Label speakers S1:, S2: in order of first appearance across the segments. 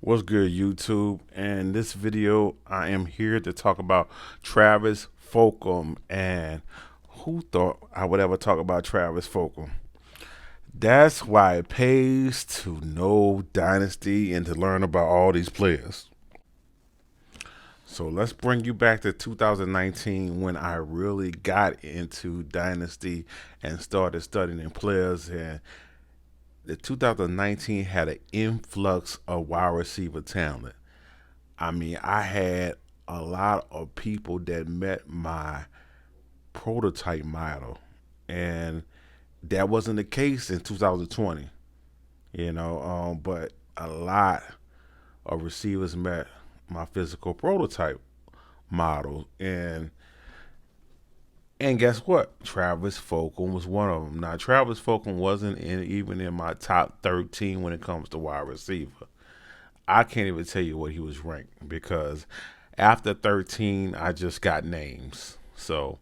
S1: What's good, YouTube? And this video, I am here to talk about Travis Fulgham. And who thought I would ever talk about Travis Fulgham? That's why it pays to know Dynasty and to learn about all these players. So let's bring you back to 2019 when I really got into Dynasty and started studying players. And the 2019 had an influx of wide receiver talent. I mean, I had a lot of people that met my prototype model, and that wasn't the case in 2020. But a lot of receivers met my physical prototype model, and guess what? Travis Fulgham was one of them. Now, Travis Fulgham wasn't even in my top 13 when it comes to wide receiver. I can't even tell you what he was ranked because after 13, I just got names. So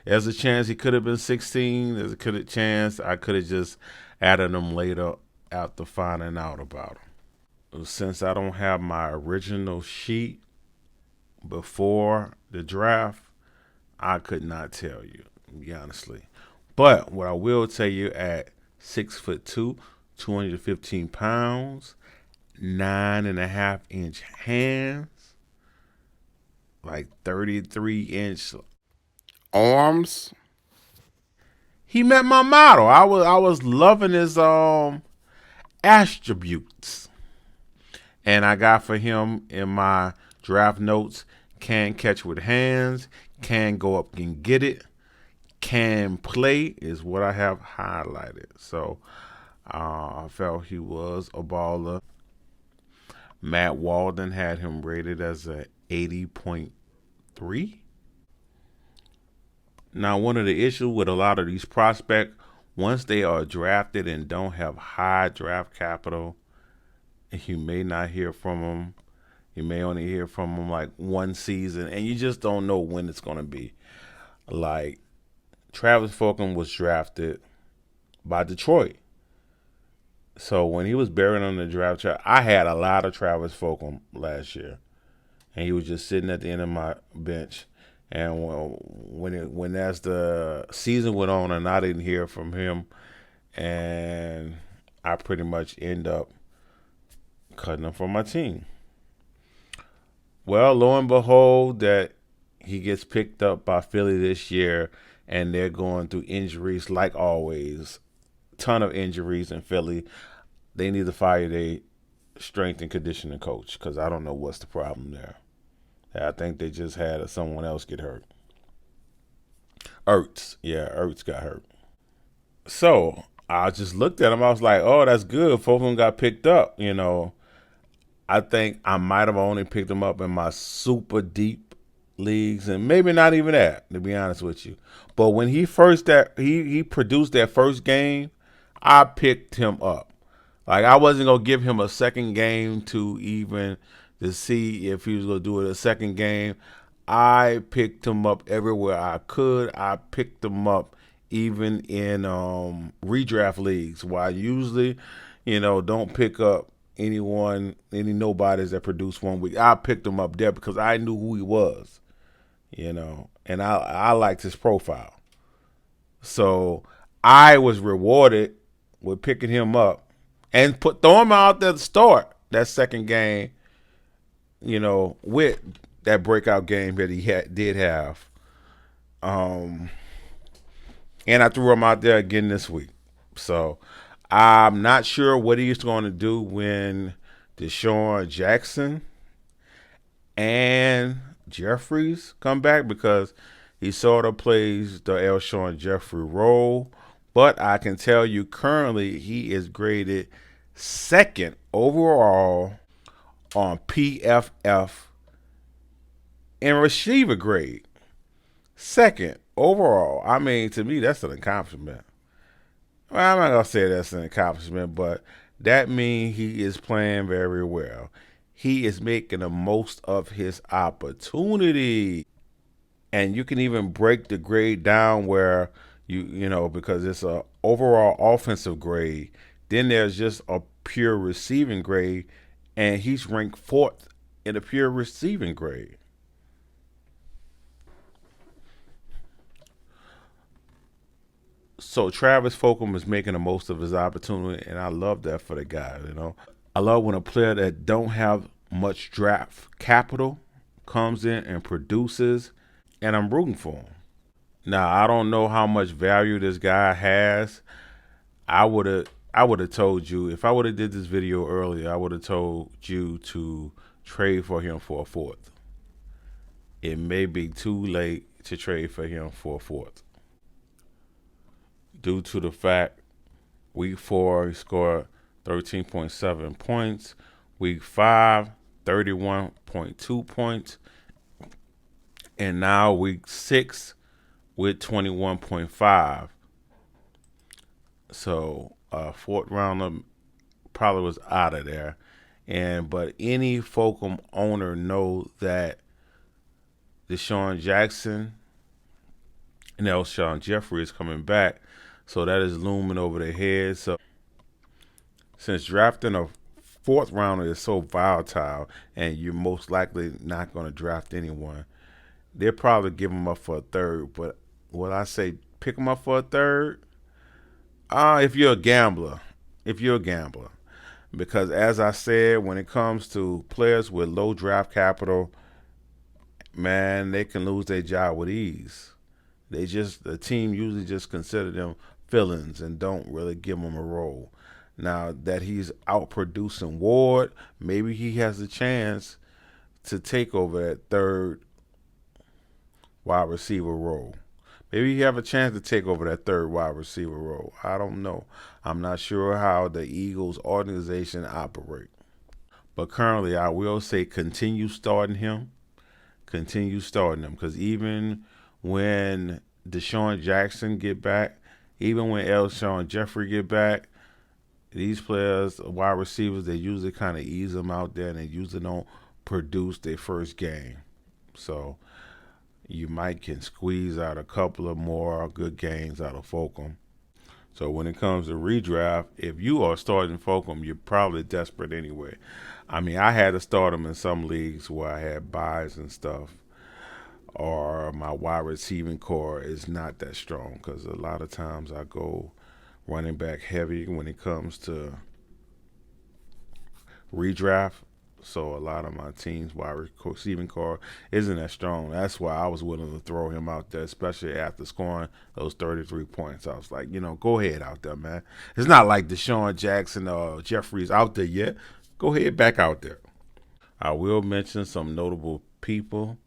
S1: there's a chance he could have been 16. There's a chance I could have just added him later after finding out about him. Since I don't have my original sheet before the draft, I could not tell you, honestly. But what I will tell you at 6'2", 215 pounds, 9.5-inch hands, like 33-inch arms. He met my model. I was loving his attributes, and I got for him in my draft notes: can catch with hands, can go up and get it, can play is what I have highlighted. So I felt he was a baller. Matt Walden had him rated as a 80.3. Now, one of the issues with a lot of these prospects, once they are drafted and don't have high draft capital, you may not hear from them. You may only hear from them like one season, and you just don't know when it's going to be. Like, Travis Fulgham was drafted by Detroit. So when he was buried on the draft chart, I had a lot of Travis Fulgham last year, and he was just sitting at the end of my bench. And when as the season went on, and I didn't hear from him, and I pretty much end up cutting him from my team. Well, lo and behold, that he gets picked up by Philly this year, and they're going through injuries like always. Ton of injuries in Philly. They need to fire their strength and conditioning coach because I don't know what's the problem there. I think they just had someone else get hurt. Ertz. Yeah, Ertz got hurt. So I just looked at him. I was like, oh, that's good. Fulgham got picked up. I think I might have only picked him up in my super deep leagues, and maybe not even that, to be honest with you. But when he produced that first game, I picked him up. Like, I wasn't gonna give him a second game to see if he was gonna do it a second game. I picked him up everywhere I could. I picked him up even in redraft leagues, where I usually, don't pick up any nobodies that produce 1 week. I picked him up there because I knew who he was, and I liked his profile. So I was rewarded with picking him up and throw him out there to start that second game, with that breakout game that did have. Um, and I threw him out there again this week. So I'm not sure what he's going to do when Deshaun Jackson and Jeffries come back, because he sort of plays the Elshon Jeffrey role. But I can tell you currently he is graded second overall on PFF in receiver grade. Second overall. I mean, to me, that's an accomplishment. Well, I'm not going to say that's an accomplishment, but that means he is playing very well. He is making the most of his opportunity. And you can even break the grade down where because it's a overall offensive grade. Then there's just a pure receiving grade, and he's ranked fourth in the pure receiving grade. So Travis Fulgham is making the most of his opportunity, and I love that for the guy. I love when a player that don't have much draft capital comes in and produces, and I'm rooting for him. Now I don't know how much value this guy has. I would have told you if I would have did this video earlier. I would have told you to trade for him for a fourth. It may be too late to trade for him for a fourth due to the fact week 4 he scored 13.7 points. Week 5, 31.2 points. And now week 6 with 21.5. So fourth rounder probably was out of there. But any Fulgham owner know that Deshaun Jackson and Alshon Jeffrey is coming back. So that is looming over their heads. So since drafting a fourth rounder is so volatile and you're most likely not going to draft anyone, they'll probably give him up for a third. But will I say pick him up for a third? If you're a gambler. If you're a gambler. Because as I said, when it comes to players with low draft capital, man, they can lose their job with ease. The team usually just consider them fill-ins and don't really give them a role. Now that he's outproducing Ward, maybe he has a chance to take over that third wide receiver role. Maybe you have a chance to take over that third wide receiver role. I don't know. I'm not sure how the Eagles organization operate. But currently, I will say continue starting him. Continue starting him. Because even when Deshaun Jackson get back, even when Alshon Jeffrey get back, these players, wide receivers, they usually kind of ease them out there and they usually don't produce their first game. So you might can squeeze out a couple of more good games out of Fulgham. So when it comes to redraft, if you are starting Fulgham, you're probably desperate anyway. I mean, I had to start him in some leagues where I had buys and stuff, or my wide receiving core is not that strong because a lot of times I go running back heavy when it comes to redraft. So a lot of my team's wide receiving core isn't that strong. That's why I was willing to throw him out there, especially after scoring those 33 points. I was like, go ahead out there, man. It's not like Deshaun Jackson or Jeffries out there yet. Go ahead back out there. I will mention some notable people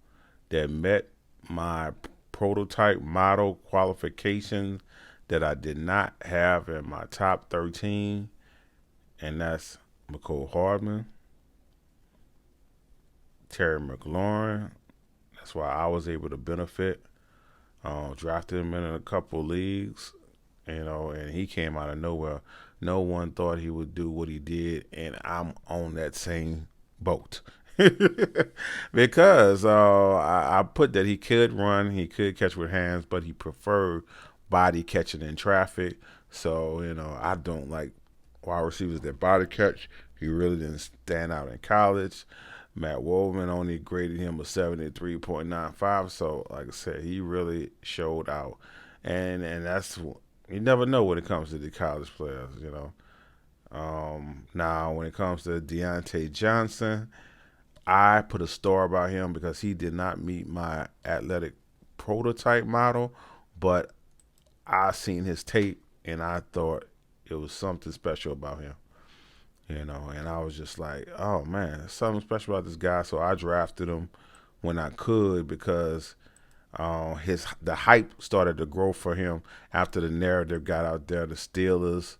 S1: that met my prototype model qualifications that I did not have in my top 13, and that's McCole Hardman, Terry McLaurin. That's why I was able to benefit. Drafted him in a couple leagues, and he came out of nowhere. No one thought he would do what he did, and I'm on that same boat. Because I put that he could run, he could catch with hands, but he preferred body catching in traffic. So, I don't like wide receivers that body catch. He really didn't stand out in college. Matt Wolman only graded him a 73.95. So, like I said, he really showed out. And that's, you never know when it comes to the college players. Now, when it comes to Deontay Johnson, I put a star by him because he did not meet my athletic prototype model, but I seen his tape and I thought it was something special about him. And I was just like, oh man, there's something special about this guy. So I drafted him when I could because the hype started to grow for him after the narrative got out there. The Steelers,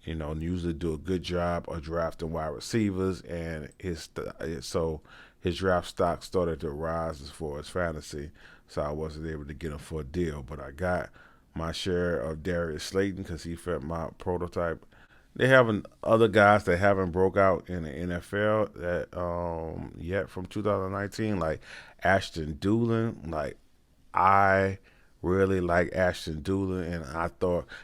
S1: usually do a good job of drafting wide receivers, and his draft stock started to rise as far as fantasy. So I wasn't able to get him for a deal, but I got my share of Darius Slayton because he fit my prototype. They having other guys that haven't broke out in the NFL that yet from 2019, like Ashton Dulin. Like I really like Ashton Dulin,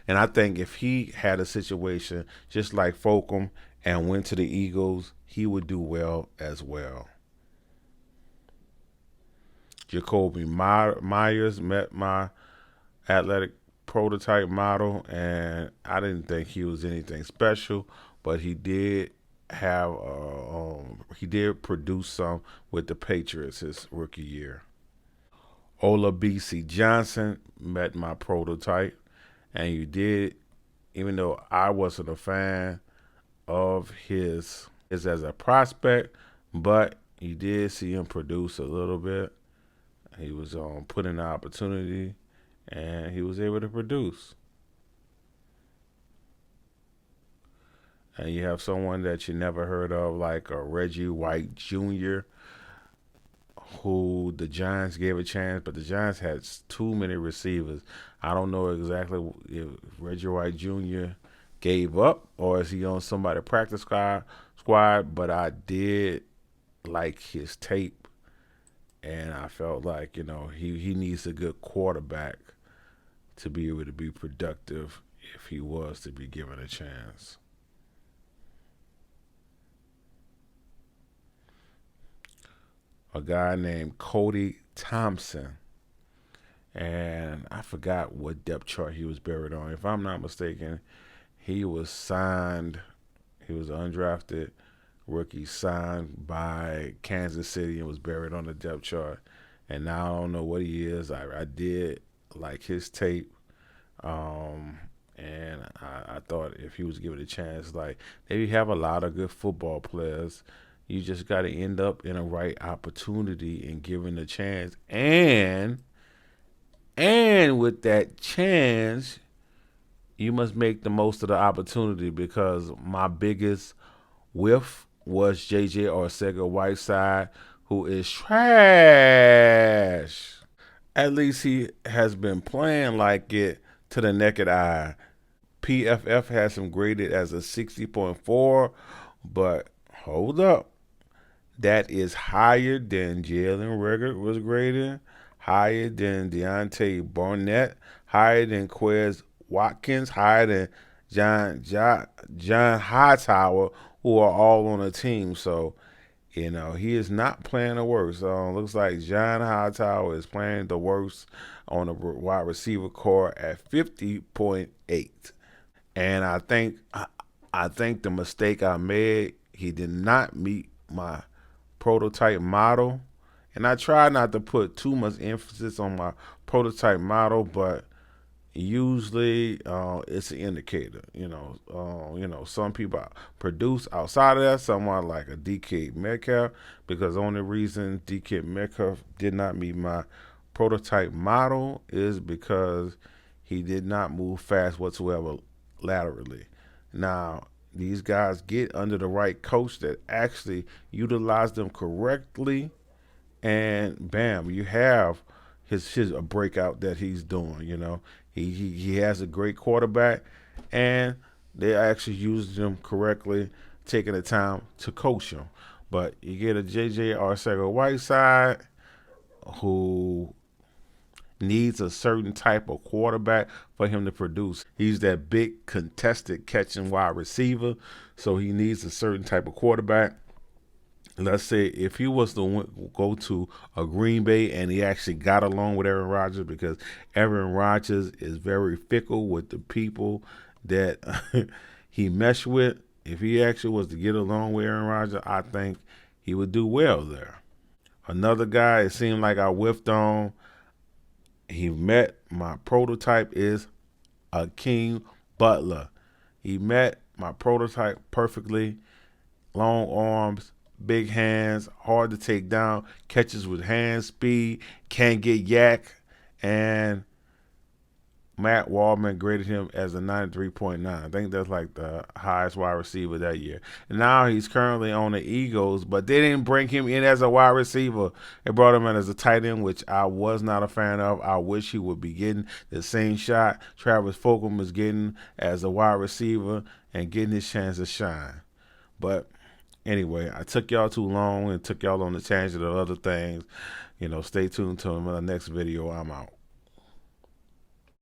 S1: and I think if he had a situation just like Fulgham and went to the Eagles, he would do well as well. Jacoby Myers met my athletic prototype model, and I didn't think he was anything special, but he did produce some with the Patriots his rookie year. Ola BC Johnson met my prototype, and you did, even though I wasn't a fan of his as a prospect, but you did see him produce a little bit. He was put in the opportunity, and he was able to produce. And you have someone that you never heard of, like a Reggie White Jr., who the Giants gave a chance, but the Giants had too many receivers. I don't know exactly if Reggie White Jr. gave up or is he on somebody's practice squad, but I did like his tape, and I felt like he needs a good quarterback to be able to be productive if he was to be given a chance. A guy named Cody Thompson, and I forgot what depth chart he was buried on. If I'm not mistaken, he was signed. He was undrafted rookie signed by Kansas City and was buried on the depth chart. And now I don't know what he is. I did like his tape, and I thought if he was given a chance, like they have a lot of good football players. You just got to end up in a right opportunity and given a chance, and with that chance, you must make the most of the opportunity because my biggest whiff was JJ Arcega Whiteside, who is trash. At least he has been playing like it to the naked eye. PFF has him graded as a 60.4, but hold up. That is higher than Jalen Reagor was graded, higher than Deontay Barnett, higher than Quez Watkins, higher than John Hightower, who are all on the team. So, he is not playing the worst. Looks like John Hightower is playing the worst on the wide receiver core at 50.8. And I think the mistake I made, he did not meet my prototype model. And I try not to put too much emphasis on my prototype model, but usually it's an indicator. Some people produce outside of that. Someone like a DK Metcalf, because the only reason DK Metcalf did not meet my prototype model is because he did not move fast whatsoever laterally. Now, these guys get under the right coach that actually utilize them correctly, and bam, you have his a breakout that he's doing. He has a great quarterback, and they actually used him correctly, taking the time to coach him. But you get a JJ Arcega-Whiteside who needs a certain type of quarterback for him to produce. He's that big contested catching wide receiver, so he needs a certain type of quarterback. Let's say if he was to go to a Green Bay and he actually got along with Aaron Rodgers, because Aaron Rodgers is very fickle with the people that he meshed with. If he actually was to get along with Aaron Rodgers, I think he would do well there. Another guy it seemed like I whiffed on, he met my prototype, is Akeem Butler. He met my prototype perfectly. Long arms, big hands, hard to take down, catches with hand speed, can't get yak, and Matt Waldman graded him as a 93.9. I think that's like the highest wide receiver that year. And now he's currently on the Eagles, but they didn't bring him in as a wide receiver. They brought him in as a tight end, which I was not a fan of. I wish he would be getting the same shot Travis Fulgham was getting as a wide receiver and getting his chance to shine. But anyway, I took y'all too long and took y'all on the tangent of other things. Stay tuned to my next video. I'm out.